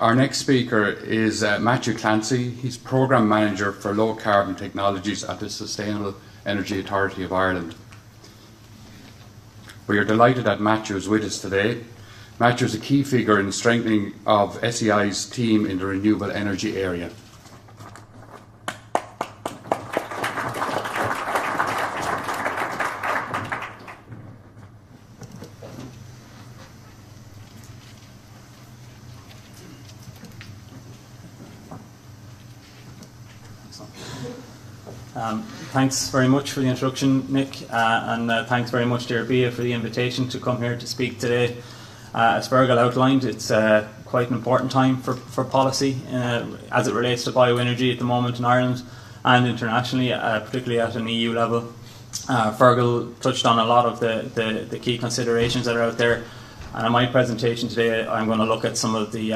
Our next speaker is Matthew Clancy. He's Programme Manager for Low Carbon Technologies at the Sustainable Energy Authority of Ireland. We are delighted that Matthew is with us today. Matthew is a key figure in the strengthening of SEI's team in the renewable energy area. Thanks very much for the introduction, Nick, and thanks very much, dear Bia, for the invitation to come here to speak today. As Fergal outlined, it's quite an important time for policy as it relates to bioenergy at the moment in Ireland and internationally, particularly at an EU level. Fergal touched on a lot of the key considerations that are out there. And in my presentation today, I'm going to look at some of the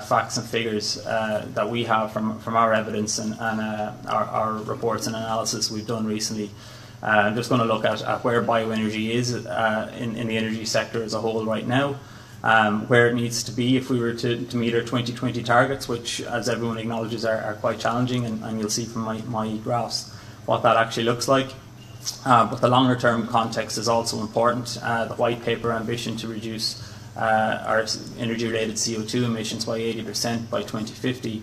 facts and figures that we have from our evidence and our reports and analysis we've done recently. I'm just going to look at where bioenergy is in the energy sector as a whole right now, where it needs to be if we were to meet our 2020 targets, which, as everyone acknowledges, are quite challenging, and you'll see from my graphs what that actually looks like. But the longer term context is also important. The white paper ambition to reduce our energy related CO2 emissions by 80% by 2050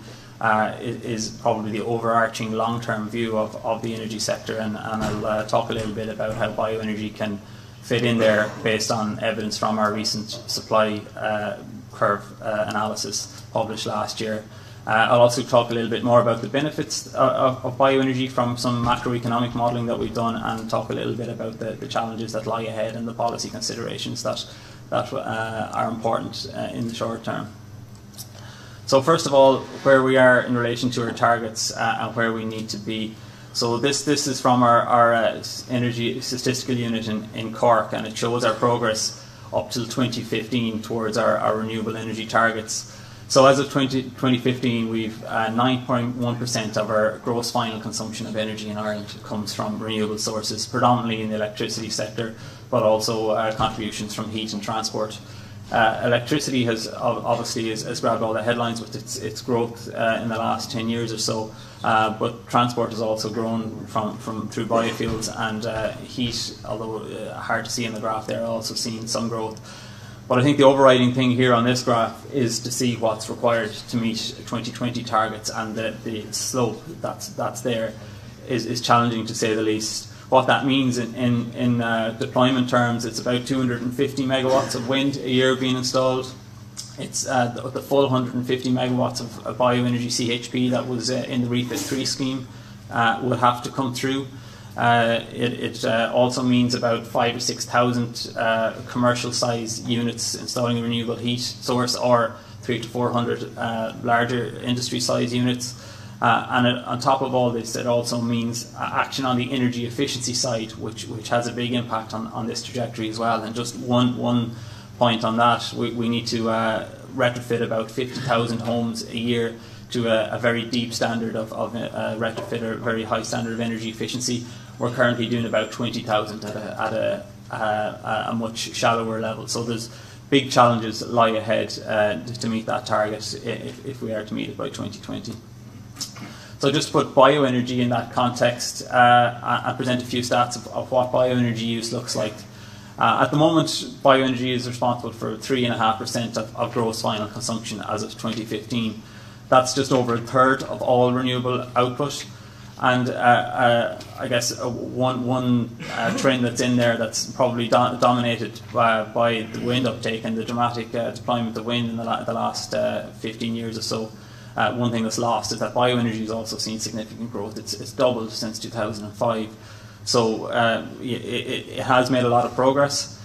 is probably the overarching long term view of the energy sector, and I'll talk a little bit about how bioenergy can fit in there based on evidence from our recent supply curve analysis published last year. I'll also talk a little bit more about the benefits of bioenergy from some macroeconomic modelling that we've done, and talk a little bit about the challenges that lie ahead and the policy considerations that are important in the short term. So first of all, where we are in relation to our targets and where we need to be. So this is from our energy statistical unit in Cork, and it shows our progress up till 2015 towards our renewable energy targets. So as of 2015, we've 9.1% of our gross final consumption of energy in Ireland comes from renewable sources, predominantly in the electricity sector, but also contributions from heat and transport. Electricity has obviously has grabbed all the headlines with its growth in the last 10 years or so, but transport has also grown through biofuels, and heat, although hard to see in the graph there, also seen some growth. But I think the overriding thing here on this graph is to see what's required to meet 2020 targets, and the slope that's there is challenging, to say the least. What that means in deployment terms, it's about 250 megawatts of wind a year being installed. It's the full 150 megawatts of bioenergy CHP that was in the REFIT 3 scheme will have to come through. It also means about 5,000 or 6,000 commercial size units installing a renewable heat source, or 300 to 400 larger industry size units. And on top of all this, it also means action on the energy efficiency side, which has a big impact on this trajectory as well. And just one point on that, we need to retrofit about 50,000 homes a year to a very deep standard of retrofit, or very high standard of energy efficiency. We're currently doing about 20,000 at a much shallower level. So there's big challenges that lie ahead to meet that target if we are to meet it by 2020. So just to put bioenergy in that context, and present a few stats of what bioenergy use looks like. At the moment, bioenergy is responsible for 3.5% of gross final consumption as of 2015. That's just over a third of all renewable output. And I guess one trend that's in there that's probably dominated by the wind uptake and the dramatic deployment of wind in the last 15 years or so. One thing that's lost is that bioenergy has also seen significant growth. It's doubled since 2005. So it has made a lot of progress,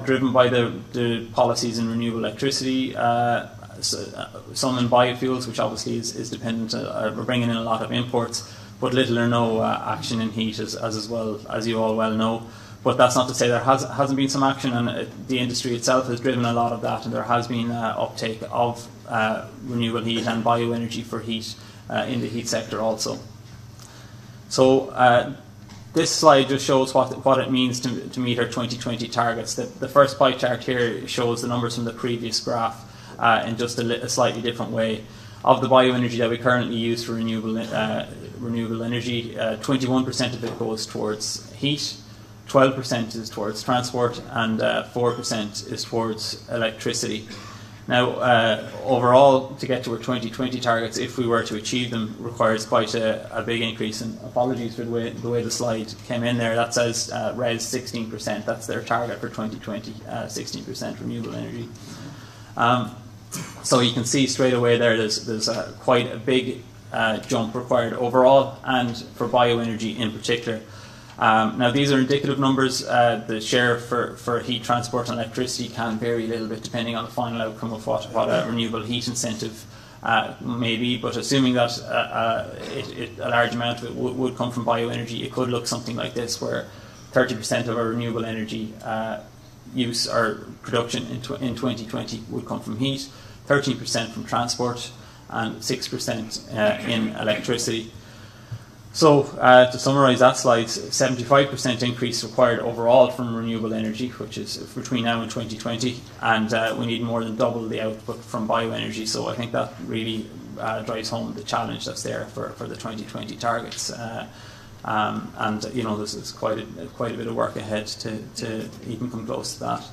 driven by the policies in renewable electricity, some in biofuels, which obviously is dependent. We're bringing in a lot of imports, but little or no action in heat, as well as you all well know. But that's not to say there hasn't been some action, and the industry itself has driven a lot of that, and there has been uptake of renewable heat and bioenergy for heat in the heat sector also. So this slide just shows what it means to meet our 2020 targets. The first pie chart here shows the numbers from the previous graph, in just a slightly different way. Of the bioenergy that we currently use for renewable energy, 21% of it goes towards heat, 12% is towards transport, and 4% is towards electricity. Now, overall, to get to our 2020 targets, if we were to achieve them, requires quite a big increase. And apologies for the way the slide came in there. That says RES 16%. That's their target for 2020, 16% renewable energy. So you can see straight away there there's quite a big jump required overall, and for bioenergy in particular. Now, these are indicative numbers. The share for heat, transport and electricity can vary a little bit depending on the final outcome of what a renewable heat incentive may be, but assuming that a large amount of it would come from bioenergy, it could look something like this, where 30% of our renewable energy use or production in 2020 would come from heat, 13% from transport, and 6% in electricity. So, to summarise that slide, 75% increase required overall from renewable energy, which is between now and 2020, and we need more than double the output from bioenergy. So I think that really drives home the challenge that's there for the 2020 targets. And there's quite a bit of work ahead to even come close to that.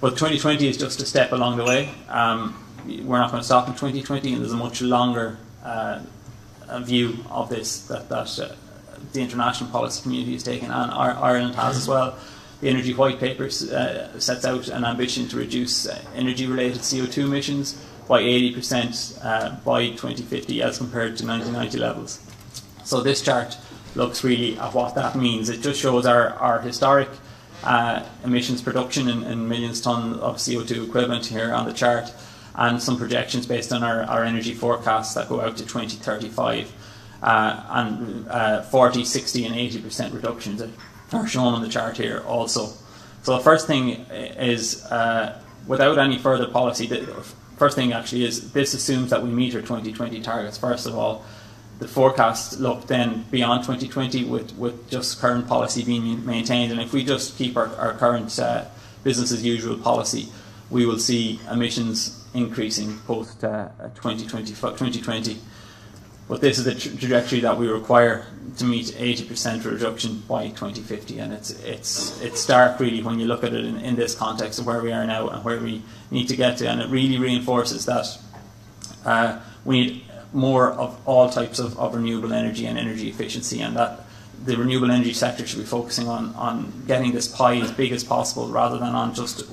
But 2020 is just a step along the way. We're not going to stop in 2020, and there's a much longer a view of this that the international policy community has taken, and Ireland has as well. The Energy White Paper sets out an ambition to reduce energy-related CO2 emissions by 80% by 2050 as compared to 1990 levels. So this chart looks really at what that means. It just shows our historic emissions production in millions tonnes of CO2 equivalent here on the chart, and some projections based on our energy forecasts that go out to 2035, and 40, 60 and 80% reductions are shown on the chart here also. So the first thing is, without any further policy, the first thing actually is this assumes that we meet our 2020 targets first of all. The forecasts look then beyond 2020 with just current policy being maintained, and if we just keep our current business as usual policy, we will see emissions increasing post 2020. But this is the trajectory that we require to meet 80% reduction by 2050, and it's stark really when you look at it in this context of where we are now and where we need to get to, and it really reinforces that we need more of all types of renewable energy and energy efficiency, and that the renewable energy sector should be focusing on getting this pie as big as possible rather than on just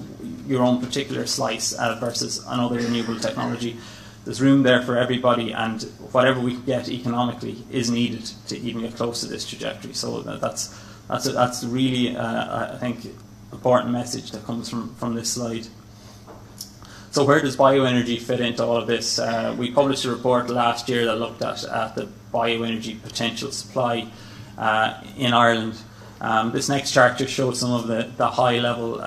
your own particular slice versus another renewable technology. There's room there for everybody, and whatever we get economically is needed to even get close to this trajectory. So that's really I think important message that comes from this slide. So where does bioenergy fit into all of this? We published a report last year that looked at the bioenergy potential supply in Ireland. This next chart just shows some of the high-level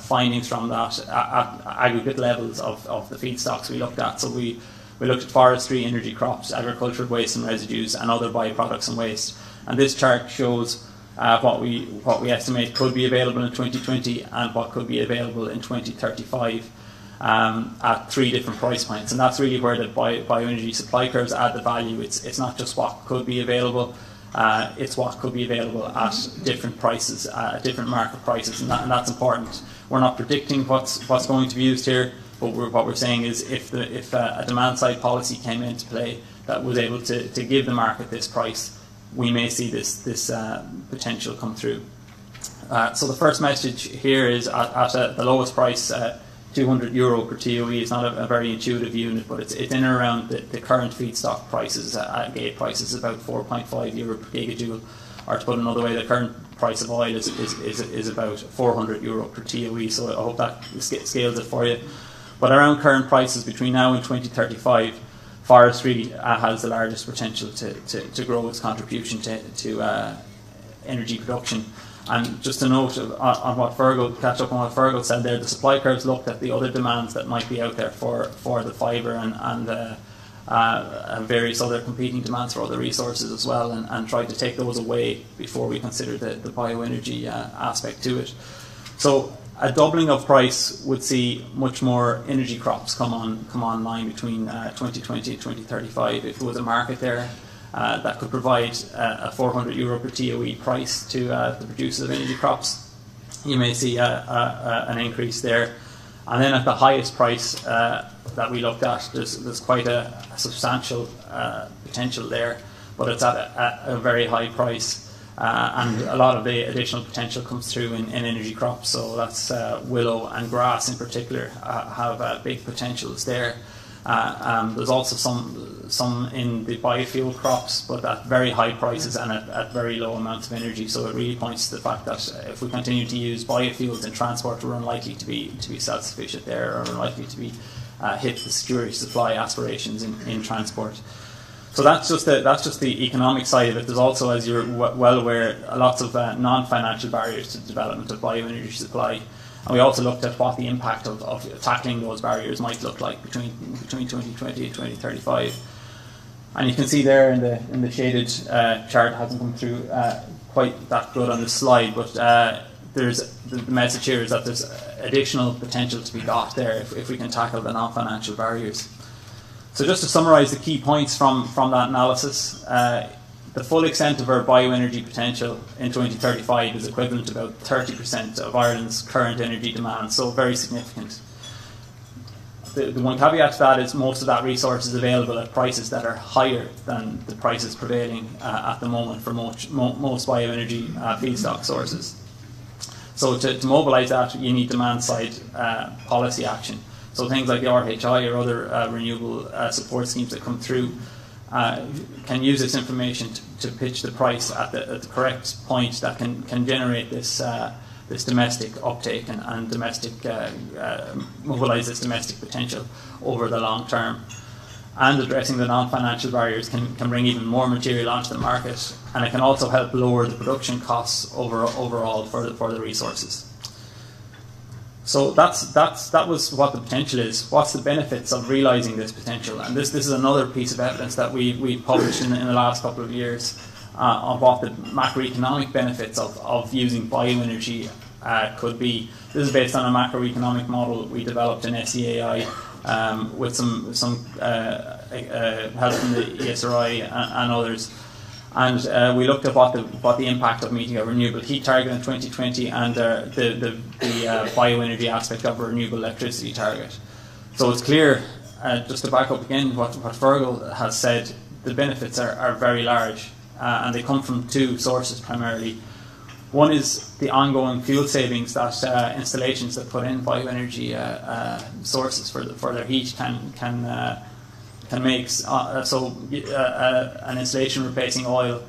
findings from that at aggregate levels of the feedstocks we looked at. So we looked at forestry, energy crops, agricultural waste and residues, and other bioproducts and waste. And this chart shows what we estimate could be available in 2020 and what could be available in 2035 at 3 different price points. And that's really where the bioenergy supply curves add the value. It's not just what could be available. It's what could be available at different prices, at different market prices, and that's important. We're not predicting what's going to be used here, but what we're saying is if a demand side policy came into play that was able to give the market this price, we may see this potential come through. So the first message here is at the lowest price, €200 per TOE. It's not a very intuitive unit, but it's in and around the current feedstock prices. Gate price is about €4.5 per gigajoule, or to put another way, the current price of oil is about €400 per TOE. So I hope that scales it for you. But around current prices between now and 2035, forestry has the largest potential to grow its contribution to energy production. And just a note on what Fergal said there, the supply curves looked at the other demands that might be out there for the fibre and various other competing demands for other resources as well, and tried to take those away before we consider the bioenergy aspect to it. So a doubling of price would see much more energy crops come online between 2020 and 2035. If there was a market there that could provide a €400 per TOE price to the producers of energy crops, you may see an increase there. And then at the highest price that we looked at, there's quite a substantial potential there, but it's at a very high price. And a lot of the additional potential comes through in energy crops. So that's willow and grass in particular have big potentials there. There's also some in the biofuel crops, but at very high prices and at very low amounts of energy. So it really points to the fact that if we continue to use biofuels in transport, we're unlikely to be self-sufficient there, or unlikely to be hit the security supply aspirations in transport. So that's just the economic side of it. There's also, as you're well aware, lots of non-financial barriers to the development of bioenergy supply. And we also looked at what the impact of tackling those barriers might look like between 2020 and 2035. And you can see there in the shaded chart, it hasn't come through quite that good on the slide, but there's the message here is that there's additional potential to be got there if we can tackle the non-financial barriers. So just to summarise the key points from that analysis, the full extent of our bioenergy potential in 2035 is equivalent to about 30% of Ireland's current energy demand, so very significant. The one caveat to that is most of that resource is available at prices that are higher than the prices prevailing at the moment for most bioenergy feedstock sources. So to mobilise that, you need demand-side policy action. So things like the RHI or other renewable support schemes that come through can use this information to pitch the price at the correct point that can generate this domestic uptake and domestic mobilise this domestic potential over the long term. And addressing the non-financial barriers can bring even more material onto the market, and it can also help lower the production costs overall for the resources. So that was what the potential is. What's the benefits of realising this potential? And this is another piece of evidence that we published in the last couple of years of what the macroeconomic benefits of using bioenergy could be. This is based on a macroeconomic model we developed in SEAI with some help from the ESRI and others. And we looked at what the impact of meeting a renewable heat target in 2020 and the bioenergy aspect of a renewable electricity target. So it's clear, just to back up again what Fergal has said, the benefits are very large, and they come from two sources primarily. One is the ongoing fuel savings that installations that put in bioenergy sources for their heat can make. An installation replacing oil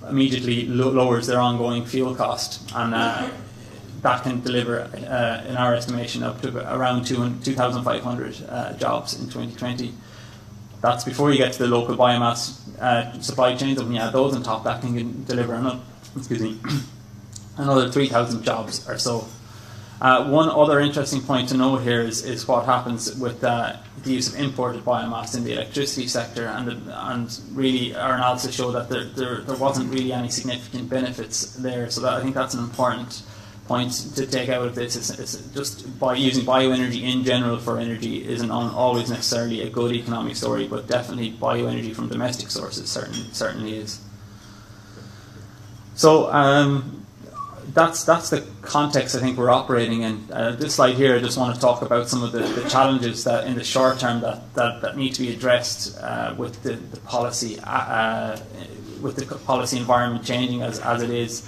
immediately lowers their ongoing fuel cost, and that can deliver, in our estimation, up to around 2,500 jobs in 2020. That's before you get to the local biomass supply chains. When you add those on top, that can deliver another 3,000 jobs or so. One other interesting point to note here is what happens with the use of imported biomass in the electricity sector, and really our analysis showed that there wasn't really any significant benefits there. So I think that's an important point to take out of this. It's just by using bioenergy in general for energy isn't always necessarily a good economic story, but definitely bioenergy from domestic sources certainly is. So that's the context I think we're operating in. This slide here, I just want to talk about some of the challenges that in the short term that need to be addressed with the policy environment changing as it is.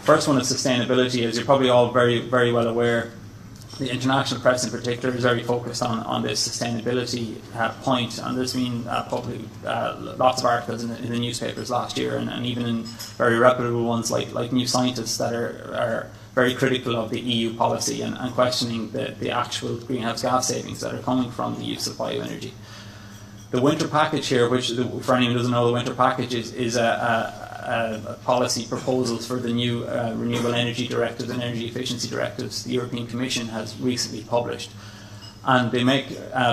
First one is sustainability. As you're probably all very, very well aware, the international press in particular is very focused on this sustainability point, and there's been probably lots of articles in the newspapers last year, and even in very reputable ones like New Scientist that are very critical of the EU policy and questioning the actual greenhouse gas savings that are coming from the use of bioenergy. The winter package here, which for anyone who doesn't know, the winter package is a policy proposals for the new renewable energy directives and energy efficiency directives the European Commission has recently published, and they make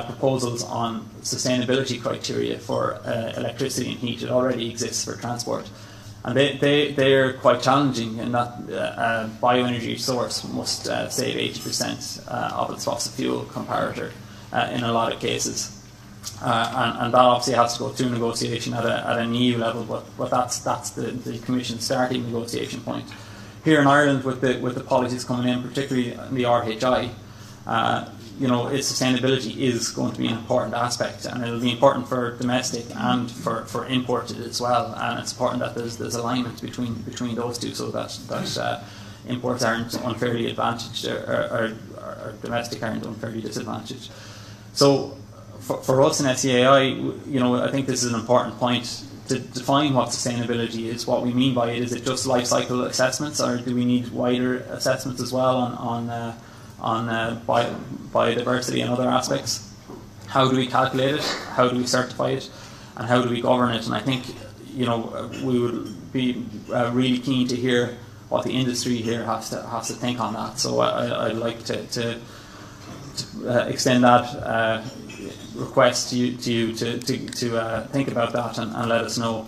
proposals on sustainability criteria for electricity and heat. It already exists for transport, And they are quite challenging in that a bioenergy source must save 80% of its fossil fuel comparator in a lot of cases. And that obviously has to go through negotiation at an EU level, but that's the Commission's starting negotiation point. Here in Ireland, with the policies coming in, particularly in the RHI, its sustainability is going to be an important aspect, and it'll be important for domestic and for imported as well. And it's important that there's alignment between those two, so that imports aren't unfairly advantaged or domestic aren't unfairly disadvantaged. So for us in SEAI, I think this is an important point to define what sustainability is, what we mean by it. Is it just life cycle assessments, or do we need wider assessments as well on biodiversity and other aspects? How do we calculate it? How do we certify it? And how do we govern it? And I think we would be really keen to hear what the industry here has to think on that. So I'd like to extend that request to you to think about that and let us know.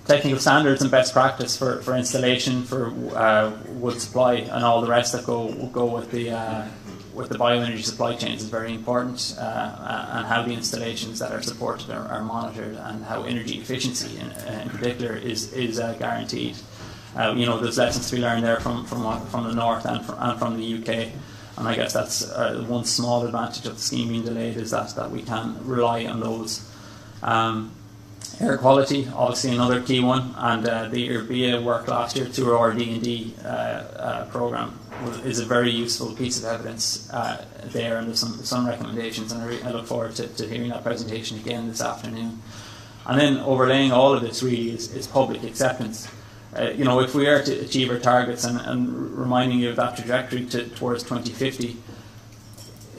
Technical standards and best practice for installation, for wood supply, and all the rest that go with the bioenergy supply chains is very important, and how the installations that are supported are monitored, and how energy efficiency in particular is guaranteed. There's lessons to be learned there from the north and from the UK. And I guess that's one small advantage of the scheme being delayed, is that we can rely on those. Air quality, obviously another key one, and the IRBA work last year through our D&D programme is a very useful piece of evidence there, and there's some recommendations, and I look forward to hearing that presentation again this afternoon. And then overlaying all of this really is public acceptance. If we are to achieve our targets, and reminding you of that trajectory towards 2050,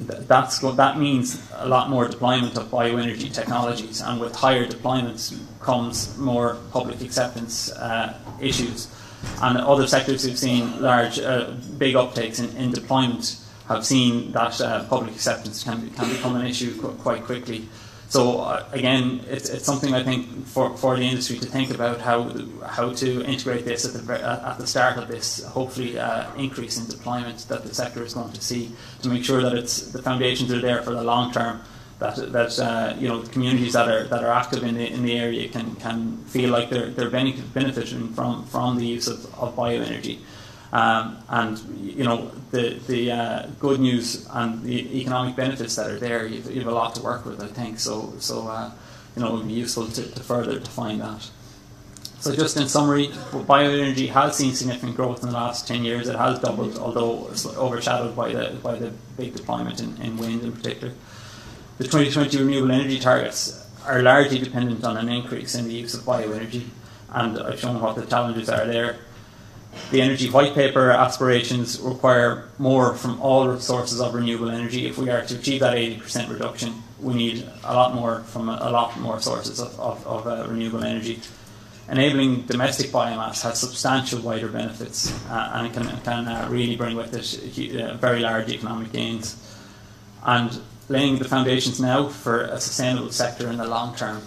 that means a lot more deployment of bioenergy technologies, and with higher deployments comes more public acceptance issues. And other sectors who've seen big uptakes in deployment have seen that public acceptance can become an issue quite quickly. So again, it's something I think for the industry to think about, how to integrate this at the start of this hopefully increase in deployment that the sector is going to see, to make sure that the foundations are there for the long term. That the communities that are active in the area can feel like they're benefiting from the use of bioenergy. And the good news and the economic benefits that are there, you've a lot to work with, I think. So it would be useful to further define that. So just in summary, bioenergy has seen significant growth in the last 10 years. It has doubled, although it's overshadowed by the big deployment in wind in particular. The 2020 renewable energy targets are largely dependent on an increase in the use of bioenergy, and I've shown what the challenges are there. The Energy White Paper aspirations require more from all sources of renewable energy. If we are to achieve that 80% reduction, we need a lot more from a lot more sources of renewable energy. Enabling domestic biomass has substantial wider benefits, and it can really bring with it very large economic gains. And laying the foundations now for a sustainable sector in the long term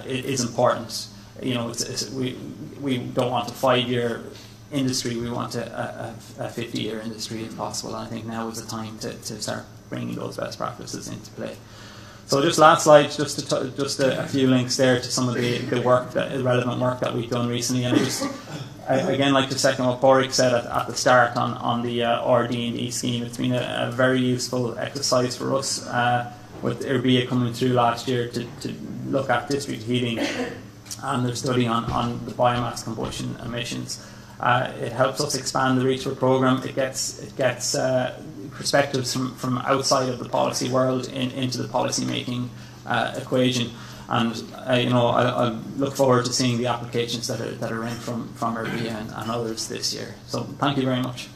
is important. We don't want a 5-year industry, we want a 50-year industry if possible, and I think now is the time to start bringing those best practices into play. So just last slide, just a few links there to some of the relevant work that we've done recently, and I again like to second what Pádraig said at the start on the RD&E scheme. It's been a very useful exercise for us with IRBA coming through last year to look at district heating and their study on the biomass combustion emissions. It helps us expand the reach of a programme. It gets perspectives from outside of the policy world into the policy making equation, and I look forward to seeing the applications that are in from IRBA and others this year. So thank you very much.